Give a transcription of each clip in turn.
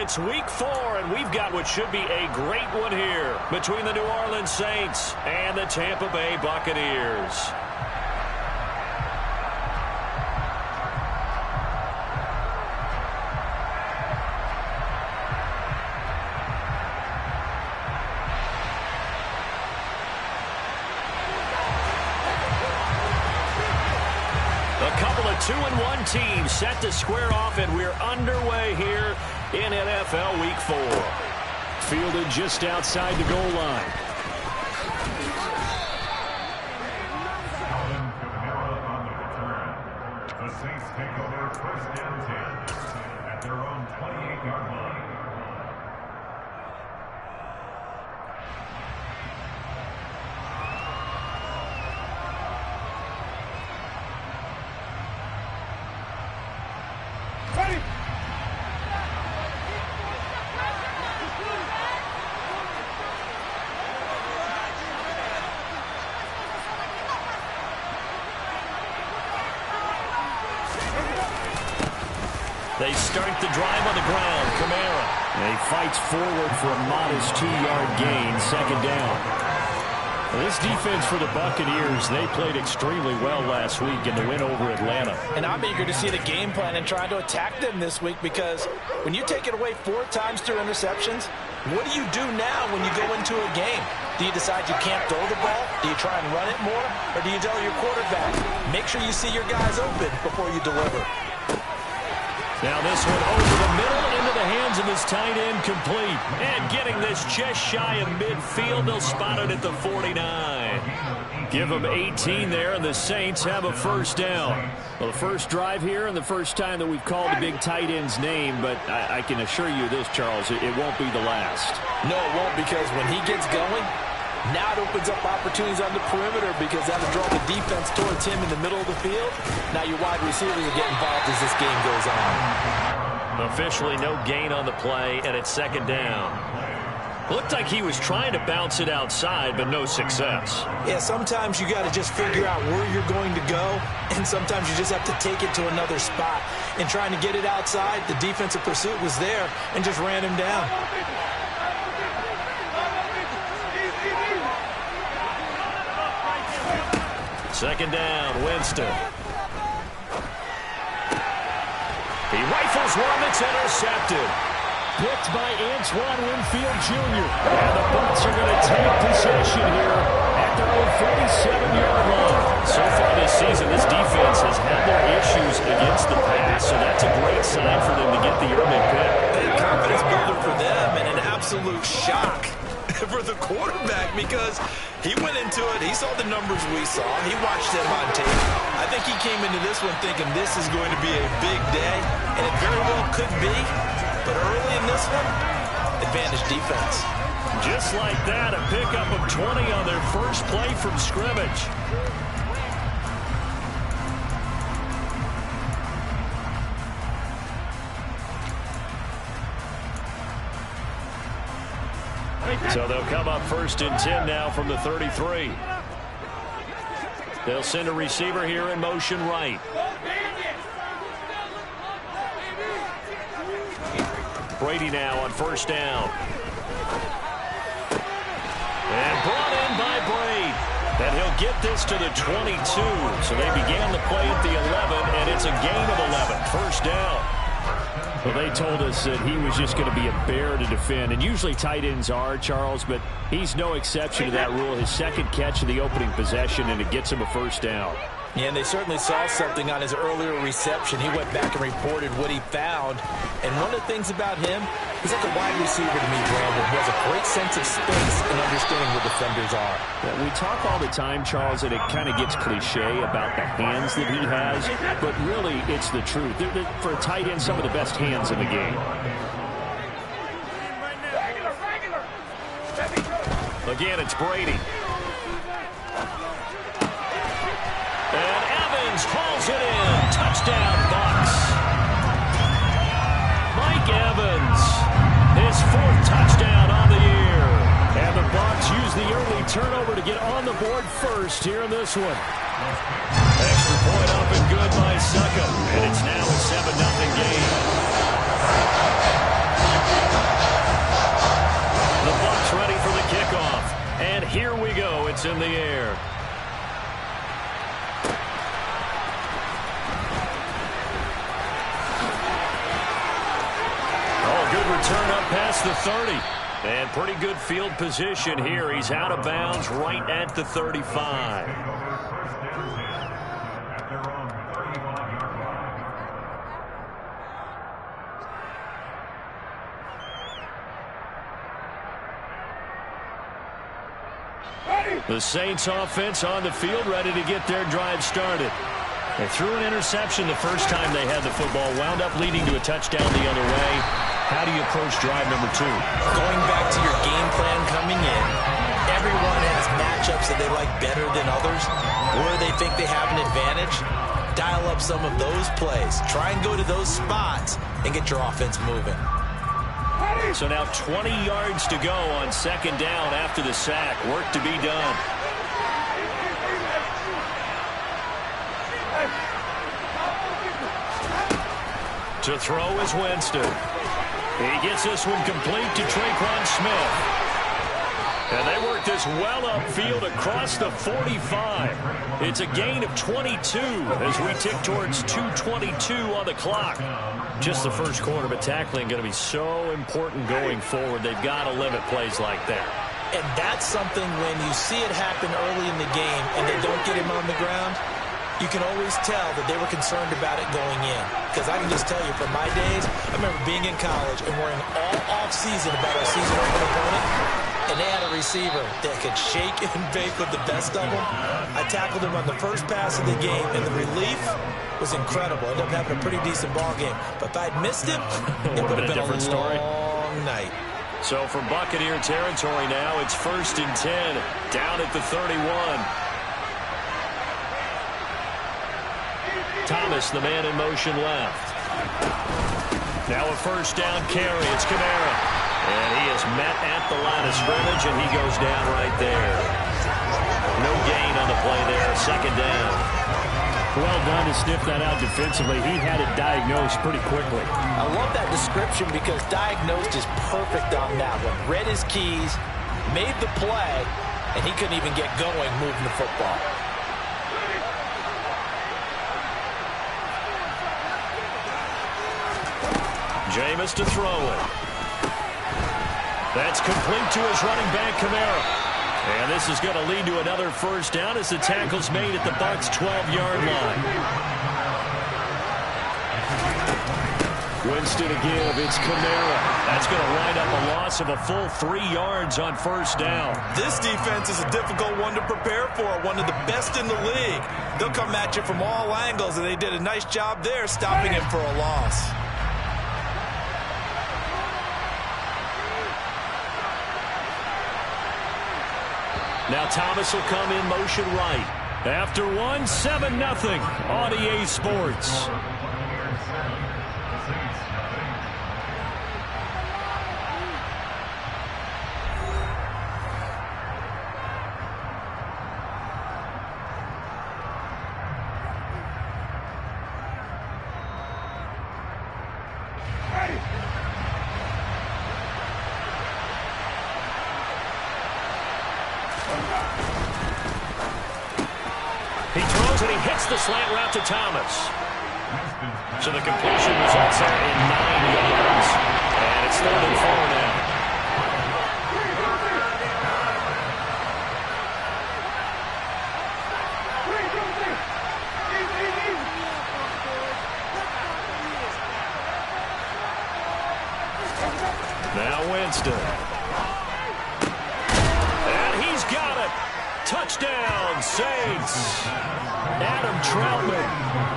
It's week 4, and we've got what should be a great one here between the New Orleans Saints and the Tampa Bay Buccaneers. A couple of 2-1 teams set to square off, and we're underway here in NFL Week 4. Fielded just outside the goal line. The Saints take over first down 10 at their own 28-yard line. They start the drive on the ground. Kamara. And he fights forward for a modest 2-yard gain, second down. Well, this defense for the Buccaneers, they played extremely well last week in the win over Atlanta. And I'm eager to see the game plan and try to attack them this week, because when you take it away 4 times through interceptions, what do you do now when you go into a game? Do you decide you can't throw the ball? Do you try and run it more? Or do you tell your quarterback, make sure you see your guys open before you deliver? Now this one over the middle into the hands of his tight end, complete. And getting this just shy of midfield, they'll spot it at the 49. Give them 18 there, and the Saints have a first down. Well, the first drive here and the first time that we've called the big tight end's name, but I can assure you this, Charles, it won't be the last. No, it won't, because when he gets going, now it opens up opportunities on the perimeter, because that'll draw the defense towards him in the middle of the field. Now your wide receiver will get involved as this game goes on. Officially no gain on the play, and it's second down. Looked like he was trying to bounce it outside, but no success. Yeah, sometimes you got to just figure out where you're going to go, and sometimes you just have to take it to another spot. And trying to get it outside, the defensive pursuit was there and just ran him down. Second down, Winston. He rifles one that's intercepted. Picked by Antoine Winfield Jr. And the Bucs are going to take possession here at their own 47-yard line. So far this season, this defense has had their issues against the pass, so that's a great sign for them to get the early pick. A confidence builder for them, and an absolute shock for the quarterback, because he went into it, he saw the numbers we saw, he watched them on tape. I think he came into this one thinking this is going to be a big day, and it very well could be. But early in this one, advantage defense. Just like that, a pickup of 20 on their first play from scrimmage. So they'll come up first and 10 now from the 33. They'll send a receiver here in motion right. Brady now on first down. And brought in by Brady. And he'll get this to the 22. So they began the play at the 11, and it's a gain of 11. First down. Well, they told us that he was just going to be a bear to defend. And usually tight ends are, Charles, but he's no exception to that rule. His second catch of the opening possession, and it gets him a first down. Yeah, and they certainly saw something on his earlier reception. He went back and reported what he found. And one of the things about him, he's like a wide receiver to me, Brandon, who has a great sense of space and understanding where defenders are. Yeah, we talk all the time, Charles, and it kind of gets cliche about the hands that he has, but really it's the truth. They're, for a tight end, some of the best hands in the game. Again, it's Brady. And Evans hauls it in. Touchdown, Bucs. Mike Evans, his 4th touchdown on the year. And the Bucs use the early turnover to get on the board first here in this one. Extra point up and good by Suckup. And it's now a 7-0 game. past the 30. And pretty good field position here. He's out of bounds right at the 35. The Saints offense on the field, ready to get their drive started. They threw an interception the first time they had the football, wound up leading to a touchdown the other way. How do you approach drive number 2? Going back to your game plan coming in, everyone has matchups that they like better than others, where they think they have an advantage. Dial up some of those plays. Try and go to those spots and get your offense moving. So now 20 yards to go on second down after the sack. Work to be done. To throw is Winston. He gets this one complete to Traquan Smith. And they work this well upfield across the 45. It's a gain of 22 as we tick towards 2:22 on the clock. Just the first quarter, but tackling going to be so important going forward. They've got to limit plays like that. And that's something when you see it happen early in the game and they don't get him on the ground, you can always tell that they were concerned about it going in. Because I can just tell you, from my days, I remember being in college and worrying all off-season about our season-opening opponent, and they had a receiver that could shake and bake with the best of them. I tackled him on the first pass of the game, and the relief was incredible. Ended up having a pretty decent ball game. But if I'd missed him, it would have been a different story. Long night. So from Buccaneer territory now, it's 1st and 10, down at the 31. Thomas, the man in motion left. Now a first down carry. It's Kamara. And he is met at the line of scrimmage, and he goes down right there. No gain on the play there. Second down. Well done to sniff that out defensively. He had it diagnosed pretty quickly. I love that description because diagnosed is perfect on that one. Read his keys, made the play, and he couldn't even get going moving the football. Jameis to throw it. That's complete to his running back, Kamara. And this is going to lead to another first down as the tackle's made at the Bucs' 12-yard line. Winston to give. It's Kamara. That's going to wind up a loss of a full 3 yards on first down. This defense is a difficult one to prepare for, one of the best in the league. They'll come at you from all angles, and they did a nice job there stopping him for a loss. Now Thomas will come in motion right. After one, 7-0 on EA Sports. He throws and he hits the slant route to Thomas. So the completion results in 9 yards. And it's 3rd and 4 now. Now Winston. And he's got it. Touchdown, Saints. Adam Troutman,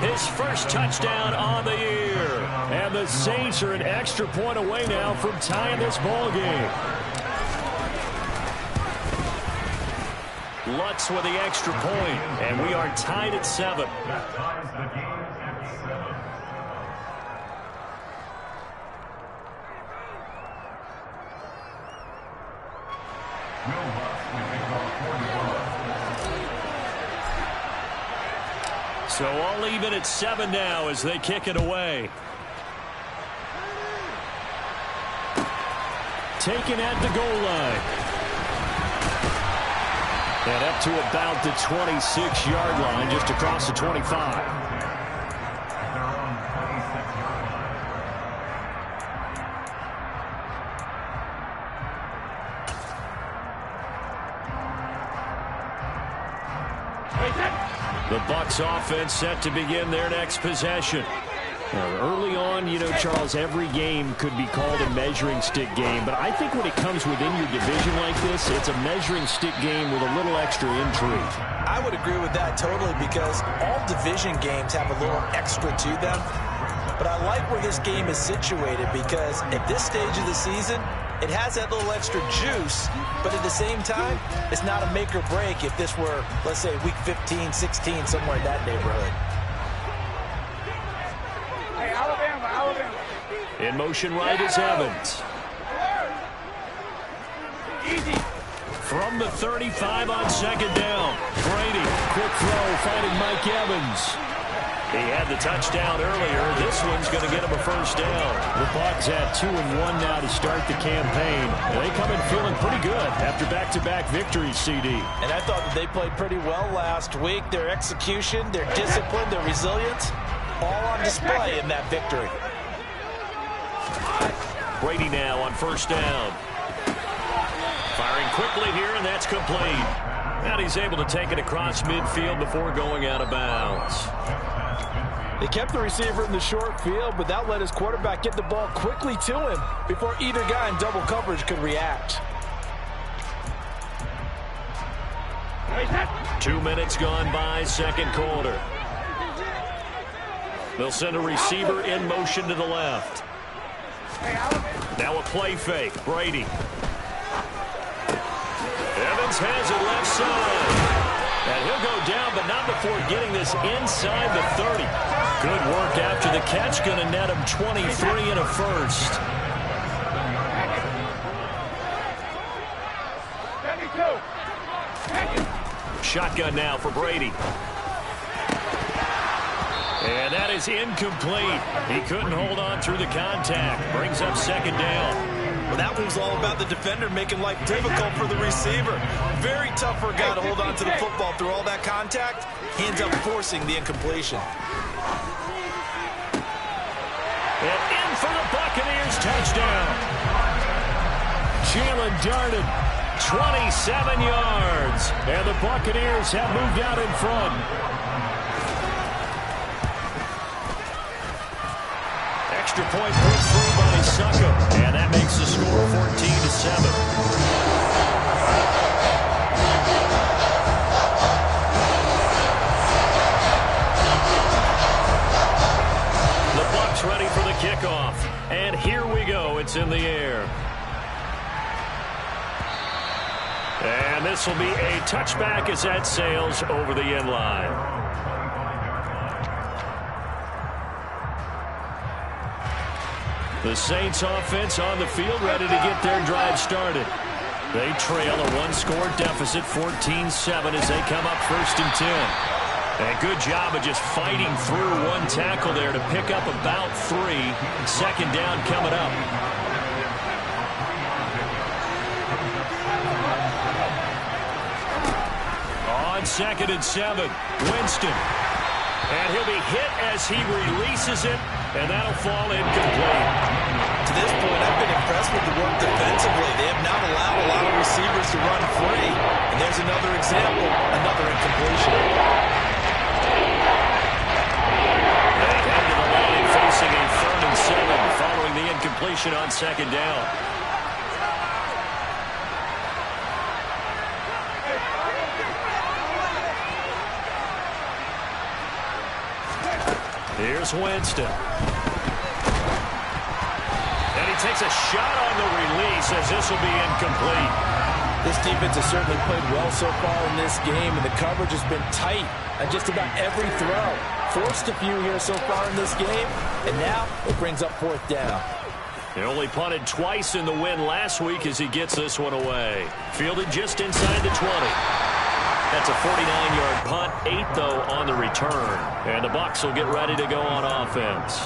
his first touchdown on the year. And the Saints are an extra point away now from tying this ball game. Lutz with the extra point, and we are tied at 7. That ties the game at 7. Will Lutz will pick up 41. So all even at 7 now as they kick it away. Taken at the goal line. And up to about the 26-yard line, just across the 25. The Bucs offense set to begin their next possession. Early on, you know, Charles, every game could be called a measuring stick game. But I think when it comes within your division like this, it's a measuring stick game with a little extra intrigue. I would agree with that totally because all division games have a little extra to them. But I like where this game is situated because at this stage of the season, it has that little extra juice, but at the same time, it's not a make or break if this were, let's say, week 15, 16, somewhere in that neighborhood. Hey, Alabama. In motion right is Evans. Easy. From the 35 on second down. Brady, quick throw, finding Mike Evans. He had the touchdown earlier. This one's going to get him a first down. The Bucs have 2-1 now to start the campaign. They come in feeling pretty good after back-to-back victories, CD. And I thought that they played pretty well last week. Their execution, their discipline, their resilience, all on display in that victory. Brady now on first down. Firing quickly here, and that's complete. And he's able to take it across midfield before going out of bounds. They kept the receiver in the short field, but that let his quarterback get the ball quickly to him before either guy in double coverage could react. 2 minutes gone by, second quarter. They'll send a receiver in motion to the left. Now a play fake. Brady. Evans has it left side. And he'll go down, but not before getting this inside the 30. Good work after the catch. Going to net him 23 and a first. 72. Shotgun now for Brady. And that is incomplete. He couldn't hold on through the contact. Brings up second down. Well, that one was all about the defender making life difficult for the receiver. Very tough for a guy to hold on to the football through all that contact. He ends up forcing the incompletion. And in for the Buccaneers touchdown. Jalen darted 27 yards. And the Buccaneers have moved out in front. Extra point put through by Succo. And that makes the score 14-7. The Bucs ready for the kickoff. And here we go. It's in the air. And this will be a touchback as that sails over the end line. The Saints offense on the field ready to get their drive started. They trail a one-score deficit 14-7 as they come up 1st and 10. And a good job of just fighting through one tackle there to pick up about 3. Second down coming up. On 2nd and 7, Winston. And he'll be hit as he releases it, and that'll fall incomplete. To this point, I've been impressed with the work defensively. They have not allowed a lot of receivers to run free. And there's another example, another incompletion. They head to the line facing a 3rd and 7 following the incompletion on second down. Here's Winston. And he takes a shot on the release as this will be incomplete. This defense has certainly played well so far in this game, and the coverage has been tight on just about every throw. Forced a few here so far in this game, and now it brings up 4th down. He only punted twice in the win last week as he gets this one away. Fielded just inside the 20. That's a 49-yard punt, 8 though on the return. And the Bucs will get ready to go on offense.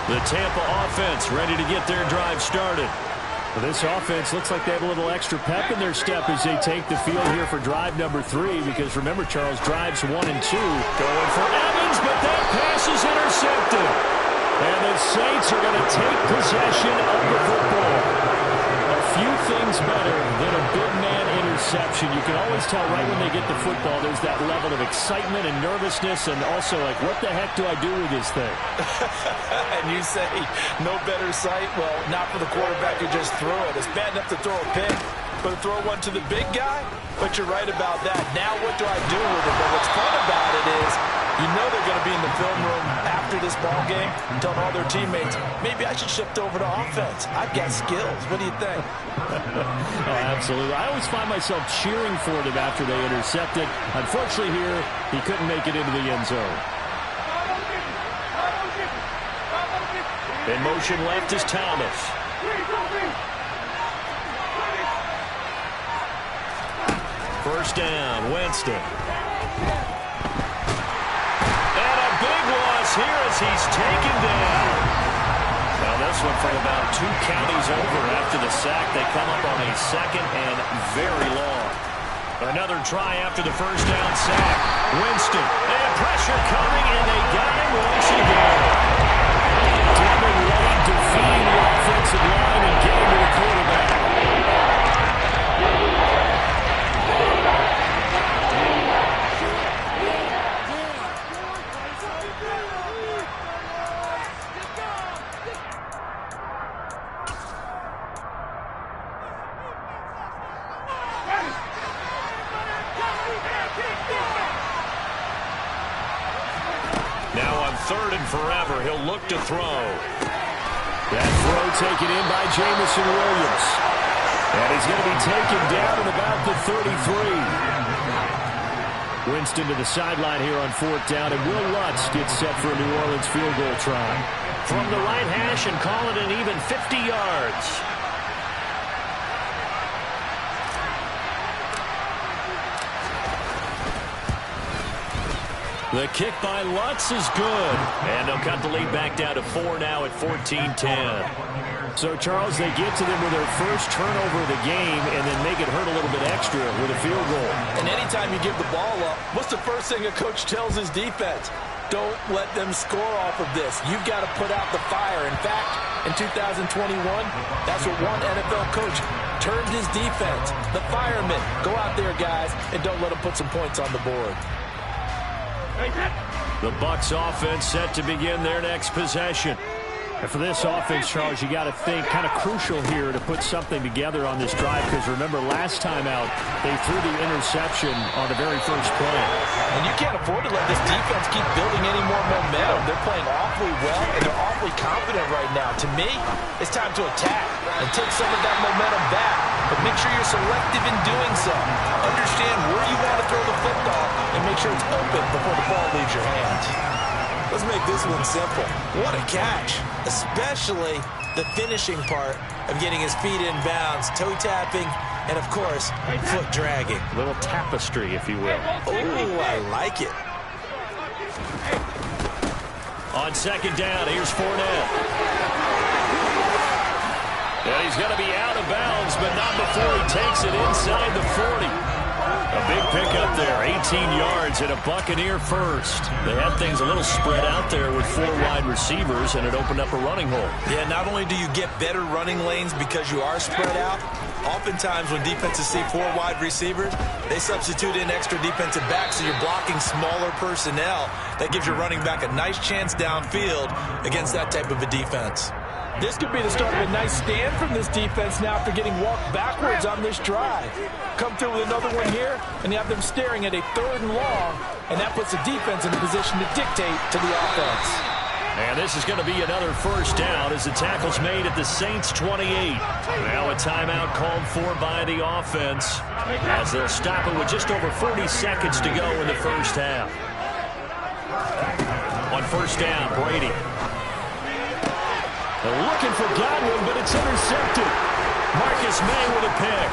The Tampa offense ready to get their drive started. Well, this offense looks like they have a little extra pep in their step as they take the field here for drive number 3, because remember, Charles, drives 1 and 2. Going for Evans, but that pass is intercepted. And the Saints are going to take possession of the football. A few things better than a big man interception, you can always tell right when they get the football, there's that level of excitement and nervousness and also like, what the heck do I do with this thing? And you say, no better sight? Well, not for the quarterback who just threw it. It's bad enough to throw a pick, but to throw one to the big guy? But you're right about that. Now what do I do with it? But what's fun about it is, you know they're going to be in the film room after this ball game telling all their teammates, maybe I should shift over to offense. I've got skills. What do you think? Oh, absolutely. I always find myself cheering for them after they intercepted. Unfortunately here, he couldn't make it into the end zone. In motion left is Thomas. First down, Winston. And a big loss here as he's taken down. Now this one from about 2 counties over after the sack. They come up on a second and very long. Another try after the first down sack. Winston, and pressure coming, and they got him once again. Damon White defeating the offensive line and getting to the quarterback. Now on 3rd and forever, he'll look to throw. That throw taken in by Jamison Williams. And he's going to be taken down at about the 33. Winston to the sideline here on 4th down, and Will Lutz gets set for a New Orleans field goal try. From the right hash and call it an even 50 yards. The kick by Lutz is good. And they'll cut the lead back down to 4 now at 14-10. So, Charles, they get to them with their first turnover of the game and then make it hurt a little bit extra with a field goal. And anytime you give the ball up, what's the first thing a coach tells his defense? Don't let them score off of this. You've got to put out the fire. In fact, in 2021, that's what one NFL coach termed his defense. The firemen. Go out there, guys, and don't let them put some points on the board. The Bucs offense set to begin their next possession. And for this offense, Charles, you got to think kind of crucial here to put something together on this drive, because remember last time out they threw the interception on the very first play. And you can't afford to let this defense keep building any more momentum. They're playing awfully well, and they're awfully confident right now. To me, it's time to attack and take some of that momentum back. But make sure you're selective in doing so. Understand where you want to throw the football and make sure it's open before the ball leaves your hands. Let's make this one simple. What a catch, especially the finishing part of getting his feet in bounds, toe tapping, and of course, foot dragging. A little tapestry, if you will. Oh, I like it. On 2nd down, here's Fournette. And he's going to be out of bounds, but not before he takes it inside the 40. A big pickup there, 18 yards and a Buccaneer first. They had things a little spread out there with 4 wide receivers, and it opened up a running hole. Yeah, not only do you get better running lanes because you are spread out, oftentimes when defenses see 4 wide receivers, they substitute in extra defensive backs, so you're blocking smaller personnel. That gives your running back a nice chance downfield against that type of a defense. This could be the start of a nice stand from this defense now after getting walked backwards on this drive. Come through with another one here, and you have them staring at a 3rd and long, and that puts the defense in a position to dictate to the offense. And this is going to be another first down as the tackle's made at the Saints 28. Now a timeout called for by the offense as they'll stop it with just over 40 seconds to go in the first half. On first down, Brady. They're looking for Godwin, but it's intercepted. Marcus May with a pick.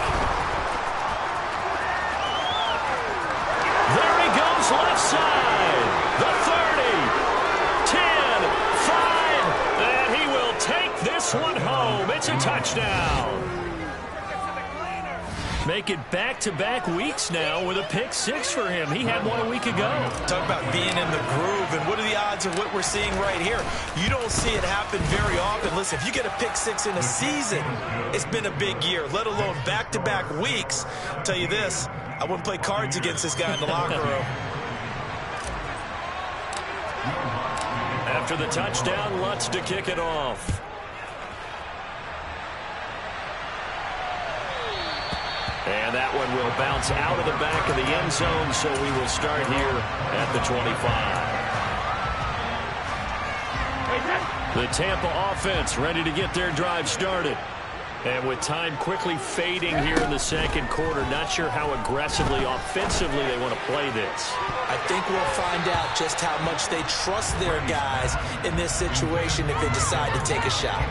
There he goes left side. The 30, 10, 5, and he will take this one home. It's a touchdown. Make it back-to-back weeks now with a pick six for him. He had one a week ago. Talk about being in the groove, and what are the odds of what we're seeing right here? You don't see it happen very often. Listen, if you get a pick six in a season, it's been a big year, let alone back-to-back weeks. I'll tell you this, I wouldn't play cards against this guy in the locker room. After the touchdown, Lutz to kick it off. And that one will bounce out of the back of the end zone, so we will start here at the 25. The Tampa offense ready to get their drive started. And with time quickly fading here in the second quarter, not sure how aggressively, offensively they want to play this. I think we'll find out just how much they trust their guys in this situation if they decide to take a shot.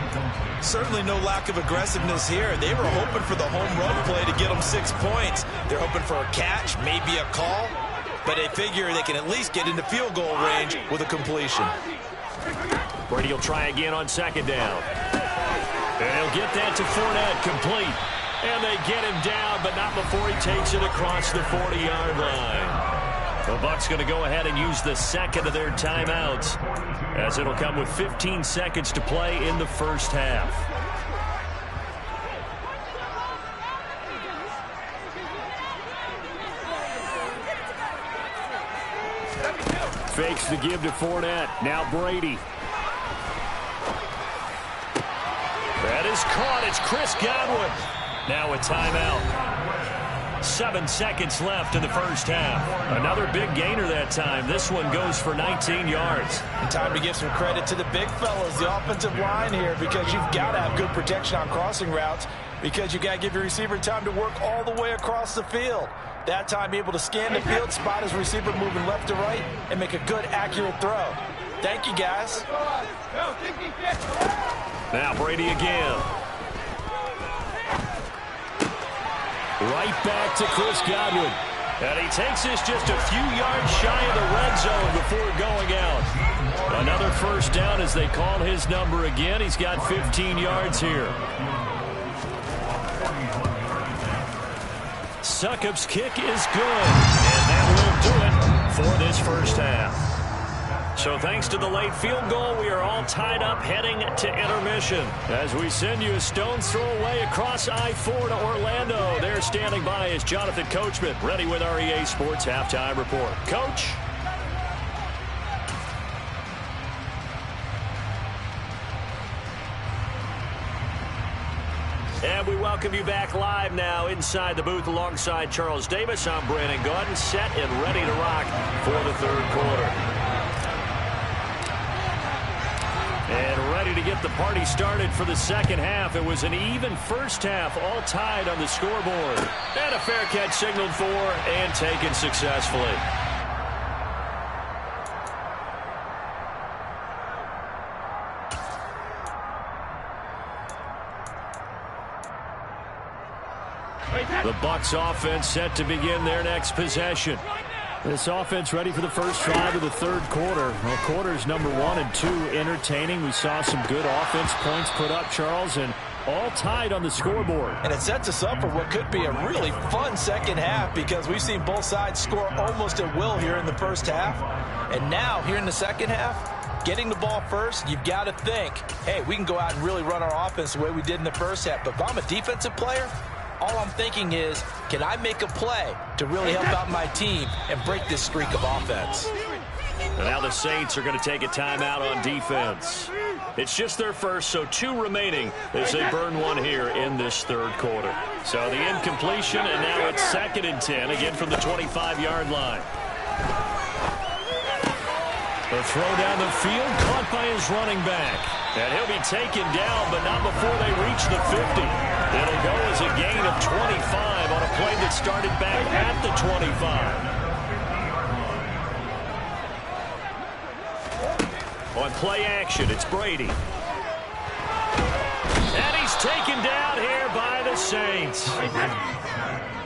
Certainly no lack of aggressiveness here. They were hoping for the home run play to get them 6 points. They're hoping for a catch, maybe a call, but they figure they can at least get into field goal range with a completion. Brady will try again on second down. And he'll get that to Fournette, complete. And they get him down, but not before he takes it across the 40-yard line. The Bucs going to go ahead and use the second of their timeouts, as it'll come with 15 seconds to play in the first half. Fakes the give to Fournette. Now Brady. That is caught. It's Chris Godwin. Now a timeout. 7 seconds left in the first half. Another big gainer that time. This one goes for 19 yards. And time to give some credit to the big fellas, the offensive line here, because you've got to have good protection on crossing routes, because you've got to give your receiver time to work all the way across the field. That time able to scan the field, spot his receiver moving left to right, and make a good, accurate throw. Thank you, guys. Now Brady again. Right back to Chris Godwin. And he takes this just a few yards shy of the red zone before going out. Another first down as they call his number again. He's got 15 yards here. Succop's kick is good. And that will do it for this first half. So thanks to the late field goal, we are all tied up heading to intermission. As we send you a stone's throw away across I-4 to Orlando. There standing by is Jonathan Coachman, ready with our EA Sports Halftime Report. Coach? And we welcome you back live now inside the booth alongside Charles Davis. I'm Brandon Gaudin, set and ready to rock for the third quarter. And ready to get the party started for the second half. It was an even first half, all tied on the scoreboard. And a fair catch signaled for and taken successfully. The Bucs offense set to begin their next possession. This offense ready for the first drive of the third quarter. Well, quarters number 1 and 2 entertaining. We saw some good offense points put up, Charles, and all tied on the scoreboard. And it sets us up for what could be a really fun second half, because we've seen both sides score almost at will here in the first half. And now, here in the second half, getting the ball first, you've got to think, hey, we can go out and really run our offense the way we did in the first half. But if I'm a defensive player, all I'm thinking is, can I make a play to really help out my team and break this streak of offense? And now the Saints are going to take a timeout on defense. It's just their first, so 2 remaining as they burn one here in this third quarter. So the incompletion, and now it's 2nd and 10, again from the 25-yard line. The throw down the field, caught by his running back. And he'll be taken down, but not before they reach the 50. It'll go as a gain of 25 on a play that started back at the 25. On play action, it's Brady. And he's taken down here by the Saints.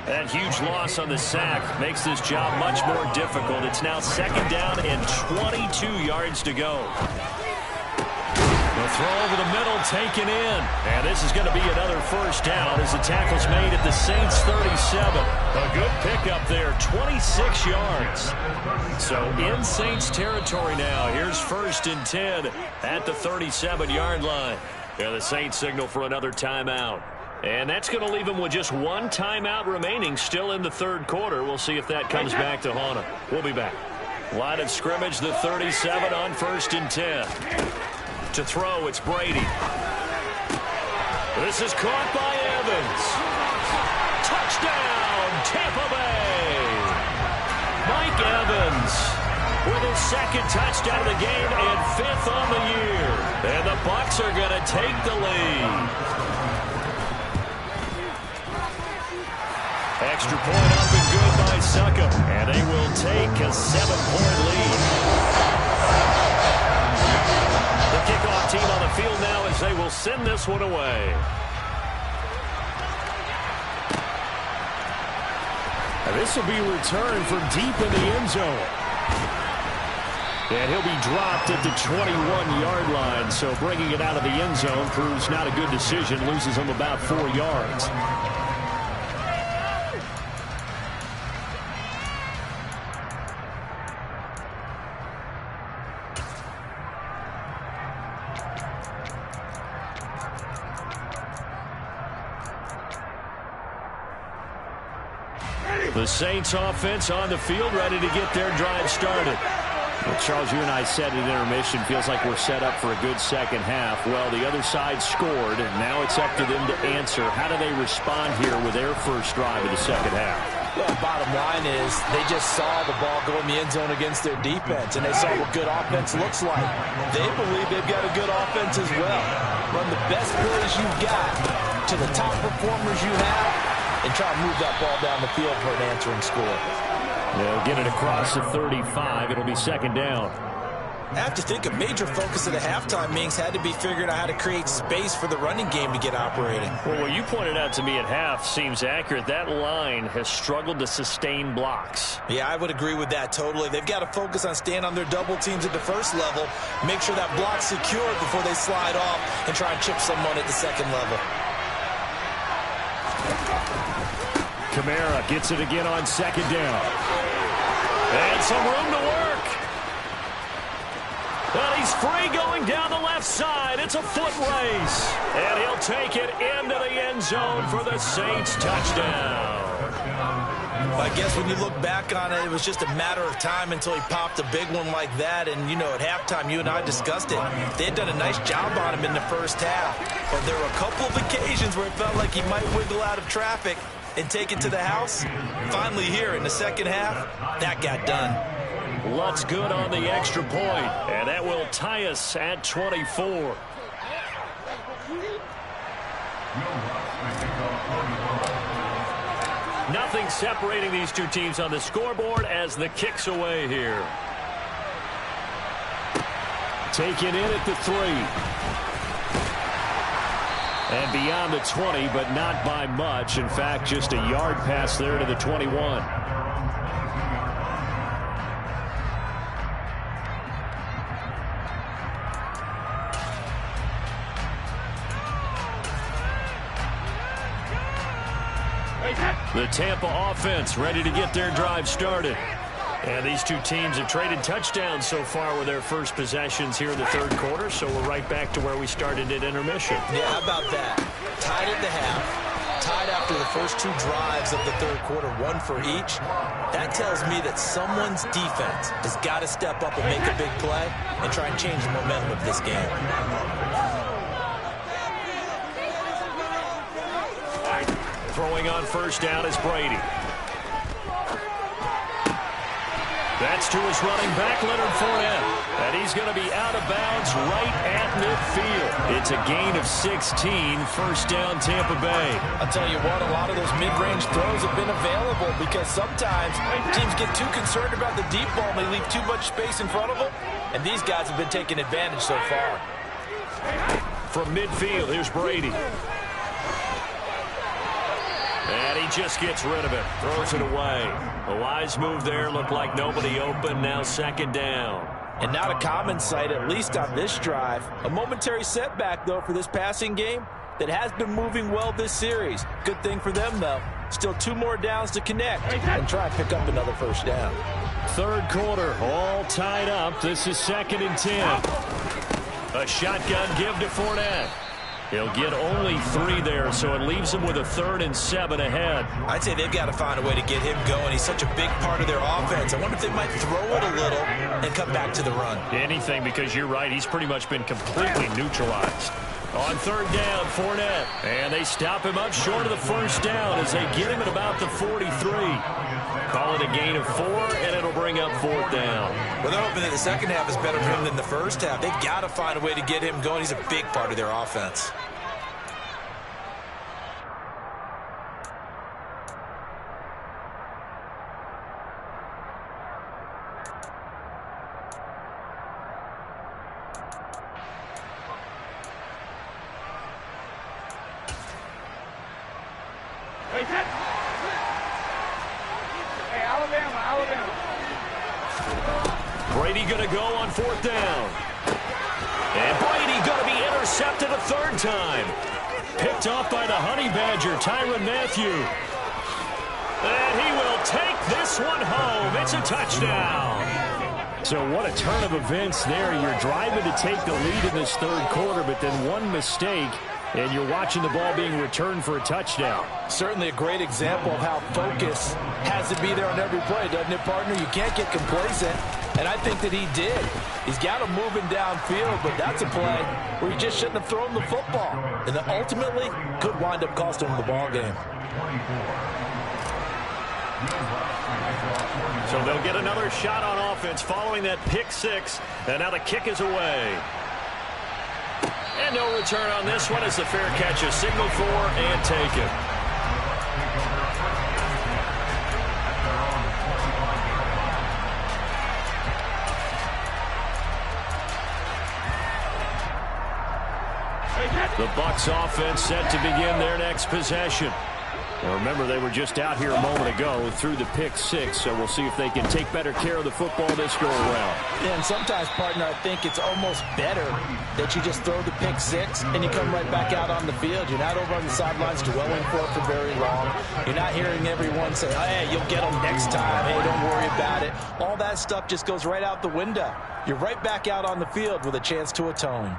That huge loss on the sack makes this job much more difficult. It's now 2nd down and 22 yards to go. The throw over the middle taken in. And this is going to be another first down as the tackle's made at the Saints 37. A good pickup there, 26 yards. So in Saints territory now. Here's 1st and 10 at the 37-yard line. And the Saints signal for another timeout. And that's going to leave them with just one timeout remaining still in the third quarter. We'll see if that comes back to haunt them. We'll be back. Line of scrimmage, the 37 on 1st and 10. To throw, it's Brady. This is caught by Evans. Touchdown, Tampa Bay. Mike Evans with his 2nd touchdown of the game and 5th on the year. And the Bucs are going to take the lead. Extra point up and good by Succop. And they will take a 7-point lead. The kickoff team on the field now as they will send this one away. And this will be returned from deep in the end zone. And he'll be dropped at the 21-yard line. So bringing it out of the end zone proves not a good decision. Loses him about 4 yards. The Saints offense on the field, ready to get their drive started. Well, Charles, you and I said at intermission, feels like we're set up for a good second half. Well, the other side scored, and now it's up to them to answer. How do they respond here with their first drive of the second half? Well, bottom line is they just saw the ball go in the end zone against their defense, and they saw what good offense looks like. They believe they've got a good offense as well. Run the best plays you've got to the top performers you have, and try to move that ball down the field for an answering score. They'll get it across the 35. It'll be 2nd down. I have to think a major focus of the halftime meetings had to be figuring out how to create space for the running game to get operating. Well, what you pointed out to me at half seems accurate. That line has struggled to sustain blocks. Yeah, I would agree with that totally. They've got to focus on staying on their double teams at the first level, make sure that block's secured before they slide off and try and chip someone at the second level. Kamara gets it again on 2nd down. And some room to work. And he's free going down the left side. It's a foot race. And he'll take it into the end zone for the Saints touchdown. I guess when you look back on it, it was just a matter of time until he popped a big one like that. And, you know, at halftime, you and I discussed it. They had done a nice job on him in the first half. But there were a couple of occasions where it felt like he might wiggle out of traffic and take it to the house. Finally here in the second half, that got done. Lutt's good on the extra point, and that will tie us at 24. Nothing separating these two teams on the scoreboard as the kick's away here. Taken in at the 3. And beyond the 20, but not by much. In fact, just a yard pass there to the 21. The Tampa offense ready to get their drive started. And these two teams have traded touchdowns so far with their first possessions here in the third quarter, so we're right back to where we started at intermission. Yeah, how about that? Tied at the half, tied after the first 2 drives of the third quarter, 1 for each. That tells me that someone's defense has got to step up and make a big play and try and change the momentum of this game. Throwing on first down is Brady. That's to his running back, Leonard Fournette. And he's going to be out of bounds right at midfield. It's a gain of 16, first down Tampa Bay. I'll tell you what, a lot of those mid-range throws have been available because sometimes teams get too concerned about the deep ball and they leave too much space in front of them. And these guys have been taking advantage so far. From midfield, here's Brady. And he just gets rid of it, throws it away. A wise move there, looked like nobody open, now second down. And not a common sight, at least on this drive. A momentary setback, though, for this passing game that has been moving well this series. Good thing for them, though. Still 2 more downs to connect and try and pick up another first down. Third quarter, all tied up. This is 2nd and 10. A shotgun give to Fournette. He'll get only 3 there, so it leaves him with a 3rd and 7 ahead. I'd say they've got to find a way to get him going. He's such a big part of their offense. I wonder if they might throw it a little and come back to the run. Anything, because you're right. He's pretty much been completely neutralized. On 3rd down, Fournette. And they stop him up short of the first down as they get him at about the 43. Call it a gain of 4, and it'll bring up 4th down. Well, they're hoping that the second half is better for him than the first half. They've got to find a way to get him going. He's a big part of their offense. Hey, Alabama. Brady going to go on 4th down. And Brady going to be intercepted a 3rd time. Picked off by the Honey Badger, Tyrann Mathieu. And he will take this one home. It's a touchdown. So what a turn of events there. You're driving to take the lead in this 3rd quarter, but then one mistake, and you're watching the ball being returned for a touchdown. Certainly a great example of how focus has to be there on every play, doesn't it, partner? You can't get complacent, and I think that he did. He's got him moving downfield, but that's a play where he just shouldn't have thrown the football, and that ultimately could wind up costing him the ball game. So they'll get another shot on offense following that pick 6, and now the kick is away. And no return on this one as the fair catch is signaled for and taken. The Bucs offense set to begin their next possession. Now remember, they were just out here a moment ago through the pick 6, so we'll see if they can take better care of the football this go-around. Yeah, and sometimes, partner, I think it's almost better that you just throw the pick 6 and you come right back out on the field. You're not over on the sidelines dwelling for very long. You're not hearing everyone say, hey, you'll get them next time. Hey, don't worry about it. All that stuff just goes right out the window. You're right back out on the field with a chance to atone.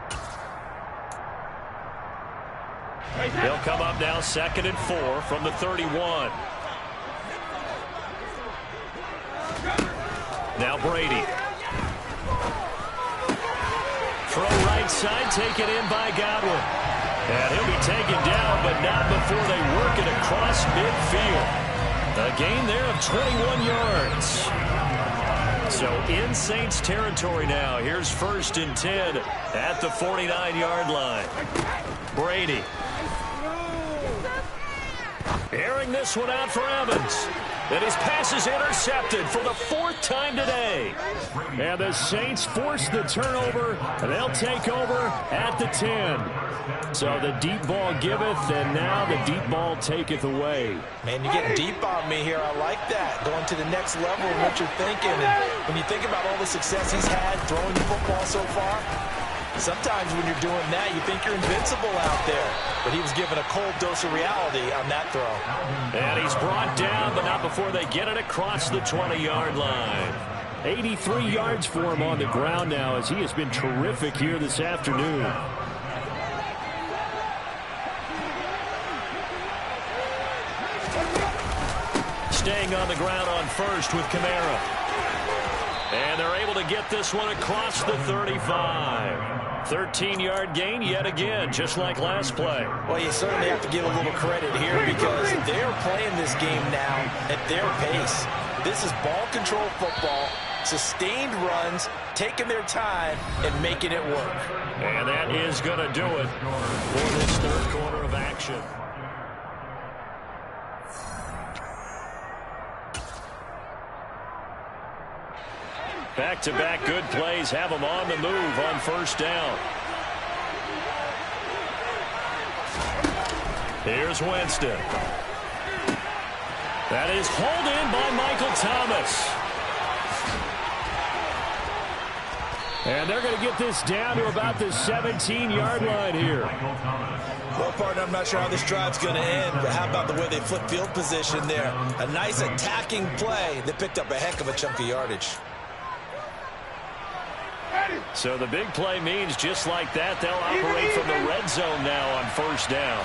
They'll come up now 2nd and 4 from the 31. Now Brady. Throw right side, taken in by Godwin. And he'll be taken down, but not before they work it across midfield. A gain there of 21 yards. So in Saints territory now. Here's 1st and 10 at the 49-yard line. Brady. Airing this one out for Evans. And his pass is intercepted for the 4th time today. And the Saints force the turnover. They'll take over at the 10. So the deep ball giveth, and now the deep ball taketh away. Man, you're getting deep on me here. I like that. Going to the next level of what you're thinking. And when you think about all the success he's had throwing the football so far, sometimes when you're doing that, you think you're invincible out there. But he was given a cold dose of reality on that throw. And he's brought down, but not before they get it across the 20-yard line. 83 yards for him on the ground now, as he has been terrific here this afternoon. Staying on the ground on 1st with Kamara. And they're able to get this one across the 35. 13-yard gain yet again, just like last play. Well, you certainly have to give a little credit here because they're playing this game now at their pace. This is ball control football, sustained runs, taking their time, and making it work. And that is going to do it for this 3rd quarter of action. Back-to-back good plays have them on the move on 1st down. Here's Winston. That is hauled in by Michael Thomas. And they're going to get this down to about the 17-yard line here. Well, partner, I'm not sure how this drive's going to end, but how about the way they flip field position there? A nice attacking play that picked up a heck of a chunk of yardage. So the big play means just like that, they'll operate from the red zone now on first down.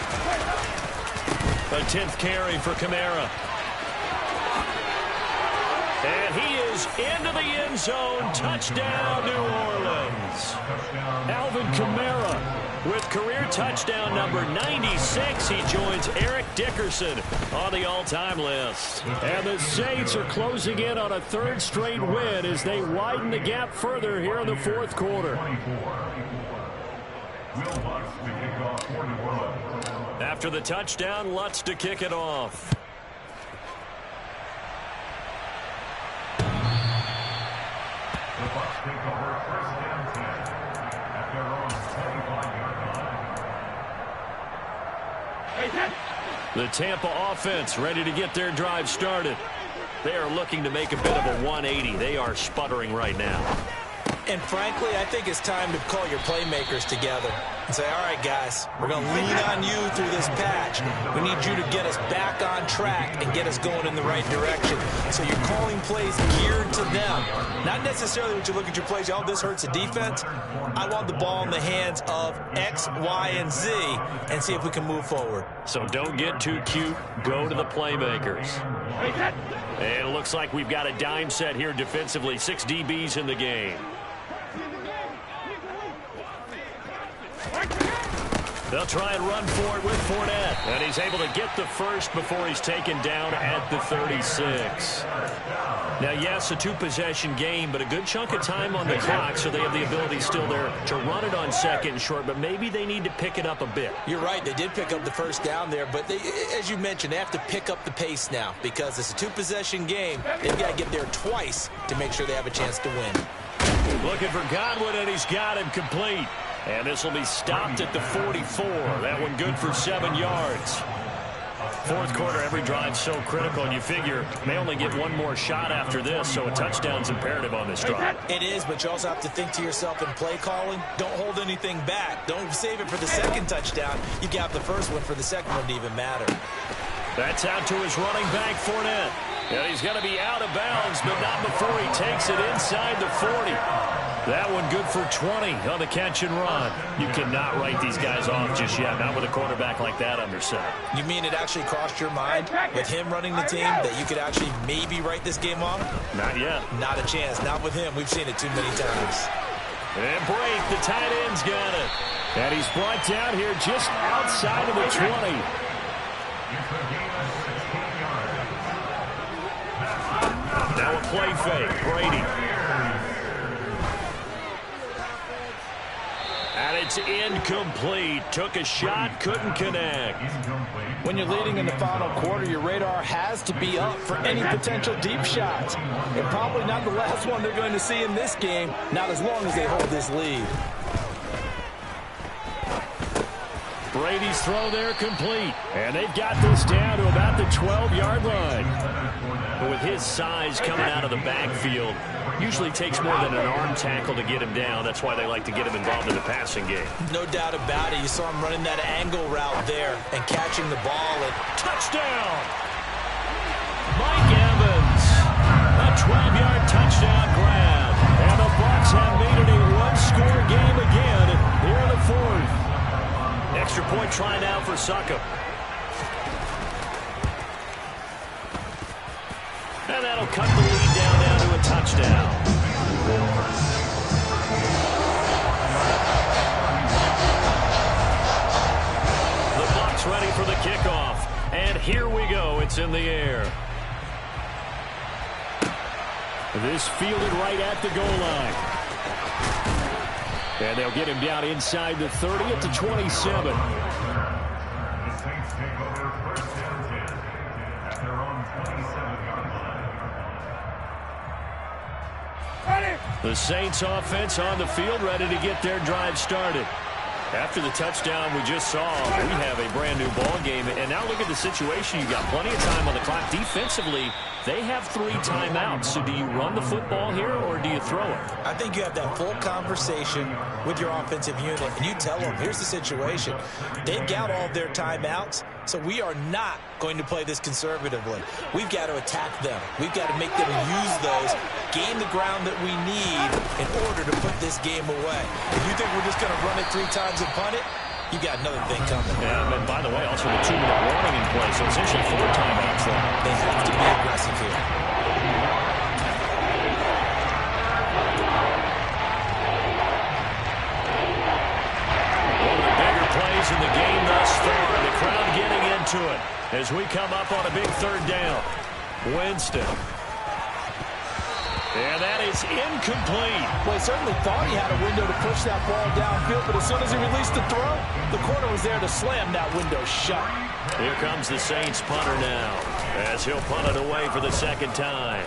A 10th carry for Kamara. And he is into the end zone. Touchdown, New Orleans. Alvin Kamara with career touchdown number 96. He joins Eric Dickerson on the all-time list. And the Saints are closing in on a third straight win as they widen the gap further here in the fourth quarter. After the touchdown, Lutz to kick it off. The Bucs take over first down 10 at their own 25-yard line. The Tampa offense ready to get their drive started. They are looking to make a bit of a 180. They are sputtering right now. And frankly, I think it's time to call your playmakers together and say, all right, guys, we're going to lean on you through this patch. We need you to get us back on track and get us going in the right direction. So you're calling plays geared to them. Not necessarily when you look at your plays, oh, this hurts the defense. I want the ball in the hands of X, Y, and Z and see if we can move forward. So don't get too cute. Go to the playmakers. And it looks like we've got a dime set here defensively. 6 DBs in the game. They'll try and run for it with Fournette. And he's able to get the first before he's taken down at the 36. Now, yes, a 2-possession game, but a good chunk of time on the clock, so they have the ability still there to run it on second and short, but maybe they need to pick it up a bit. You're right. They did pick up the first down there, but they, as you mentioned, they have to pick up the pace now because it's a 2-possession game. They've got to get there twice to make sure they have a chance to win. Looking for Godwin, and he's got him complete. And this will be stopped at the 44. That one good for 7 yards. Fourth quarter, every drive's so critical, and you figure may only get one more shot after this, so a touchdown's imperative on this drive. It is, but you also have to think to yourself in play calling, don't hold anything back. Don't save it for the second touchdown. You got the first one for the second one to even matter. That's out to his running back, Fournette. And he's going to be out of bounds, but not before he takes it inside the 40. That one good for 20 on the catch and run. You cannot write these guys off just yet, not with a quarterback like that under center. You mean it actually crossed your mind with him running the team that you could actually maybe write this game off? Not yet. Not a chance. Not with him. We've seen it too many times. And break, the tight end's got it. And he's brought down here just outside of the 20. Now a play fake. Brady. And it's incomplete. Took a shot, couldn't connect. When you're leading in the final quarter, your radar has to be up for any potential deep shots. And probably not the last one they're going to see in this game, not as long as they hold this lead. Brady's throw there complete. And they've got this down to about the 12-yard line. But with his size coming out of the backfield, usually takes more than an arm tackle to get him down. That's why they like to get him involved in the passing game. No doubt about it. You saw him running that angle route there and catching the ball. And touchdown! Mike Evans. A 12-yard touchdown grab. And the Bucs have made it a one-score game again here in the fourth. Extra point try now for Suckup. And that'll cut the lead down to a touchdown. The Bucs ready for the kickoff. And here we go. It's in the air. This fielded right at the goal line. And they'll get him down inside the 30 at the 27. The Saints take over first down 10 at their own 27-yard line. The Saints offense on the field ready to get their drive started. After the touchdown we just saw, we have a brand new ball game. And now look at the situation. You got plenty of time on the clock. Defensively, they have 3 timeouts. So do you run the football here or do you throw it? I think you have that full conversation with your offensive unit, and you tell them, here's the situation. They've got all of their timeouts, so we are not going to play this conservatively. We've got to attack them. We've got to make them use those, gain the ground that we need in order to put this game away. If you think we're just going to run it 3 times and punt it, you got another thing coming. Yeah, and by the way, also the 2-minute warning in play, so essentially 4 timeouts there. They have to be aggressive here. One of the bigger plays in the game thus far. The crowd getting into it as we come up on a big 3rd down. Winston. And that is incomplete. Well, he certainly thought he had a window to push that ball downfield, but as soon as he released the throw, the corner was there to slam that window shut. Here comes the Saints punter now as he'll punt it away for the 2nd time.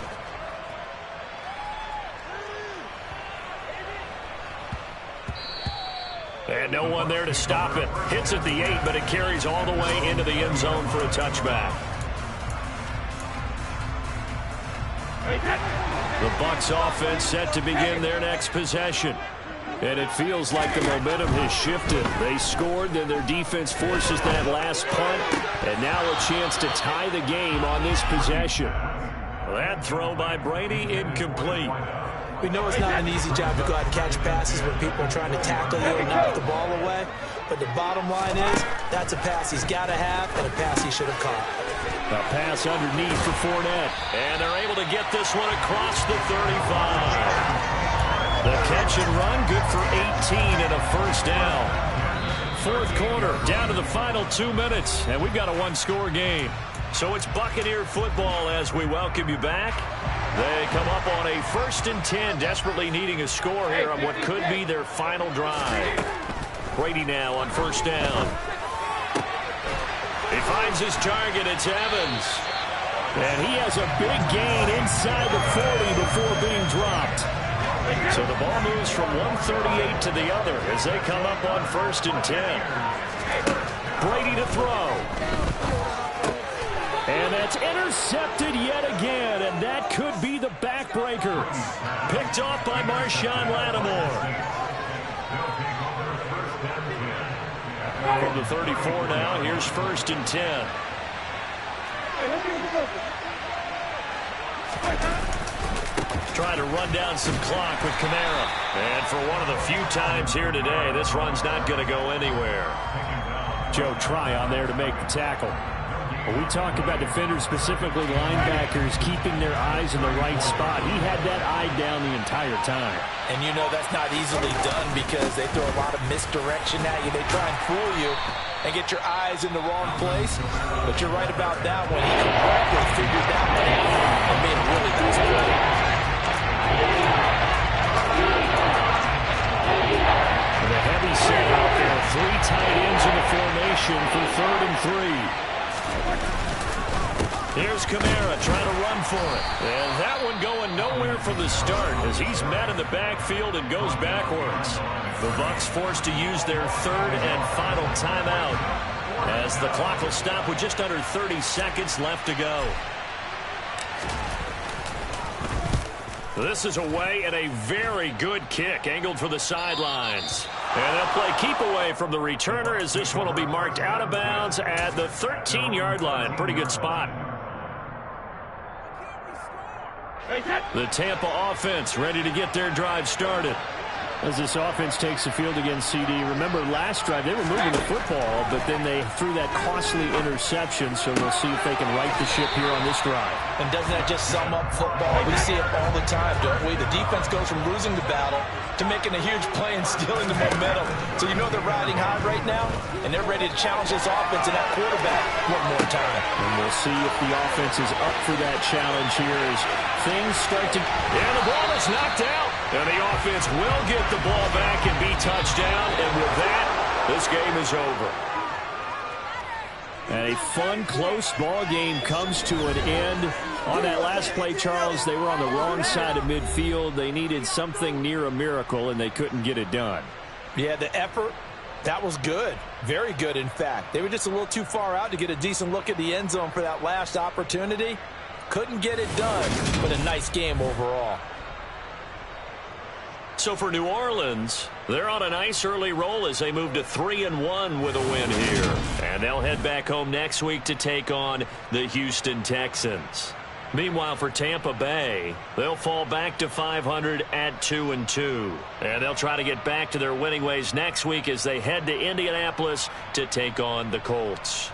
And no one there to stop it. Hits at the 8, but it carries all the way into the end zone for a touchback. The Bucs offense set to begin their next possession. And it feels like the momentum has shifted. They scored, then their defense forces that last punt. And now a chance to tie the game on this possession. That throw by Brady incomplete. We know it's not an easy job to go out and catch passes when people are trying to tackle you and knock the ball away. But the bottom line is, that's a pass he's got to have and a pass he should have caught. A pass underneath for Fournette. And they're able to get this one across the 35. The catch and run, good for 18 and a 1st down. 4th quarter, down to the final 2 minutes. And we've got a 1-score game. So it's Buccaneer football as we welcome you back. They come up on a 1st and 10, desperately needing a score here on what could be their final drive. Brady now on 1st down. He finds his target. It's Evans. And he has a big gain inside the 40 before being dropped. So the ball moves from 138 to the other as they come up on 1st and 10. Brady to throw. And that's intercepted yet again, and that could be the backbreaker. Picked off by Marshawn Lattimore. From the 34 now, here's 1st and 10. Trying to run down some clock with Kamara. And for one of the few times here today, this run's not going to go anywhere. Joe Tryon there to make the tackle. When we talk about defenders, specifically linebackers, keeping their eyes in the right spot, he had that eye down the entire time. And you know that's not easily done because they throw a lot of misdirection at you. They try and fool you and get your eyes in the wrong place. But you're right about that one. He correctly figured that one out and made a really nice play. With a heavy set out there, 3 tight ends in the formation for 3rd and 3. Here's Kamara trying to run for it. And that one going nowhere from the start as he's met in the backfield and goes backwards. The Bucs forced to use their 3rd and final timeout as the clock will stop with just under 30 seconds left to go. This is away and a very good kick angled for the sidelines. And they'll play keep away from the returner as this one will be marked out of bounds at the 13-yard line. Pretty good spot. The Tampa offense ready to get their drive started. As this offense takes the field against CD, remember last drive they were moving the football, but then they threw that costly interception, so we'll see if they can right the ship here on this drive. And doesn't that just sum up football? We see it all the time, don't we? The defense goes from losing the battle to making a huge play and stealing the momentum. So you know they're riding high right now, and they're ready to challenge this offense and that quarterback one more time. And we'll see if the offense is up for that challenge here as things start to... And the ball is knocked out. And the offense will get the ball back and be touchdown. And with that, this game is over. And a fun, close ball game comes to an end. On that last play, Charles, they were on the wrong side of midfield. They needed something near a miracle, and they couldn't get it done. Yeah, the effort That was good. Very good, in fact. They were just a little too far out to get a decent look at the end zone for that last opportunity. Couldn't get it done, but a nice game overall. So for New Orleans, they're on a nice early roll as they move to 3-1 with a win here. And they'll head back home next week to take on the Houston Texans. Meanwhile, for Tampa Bay, they'll fall back to 500 at 2-2. And they'll try to get back to their winning ways next week as they head to Indianapolis to take on the Colts.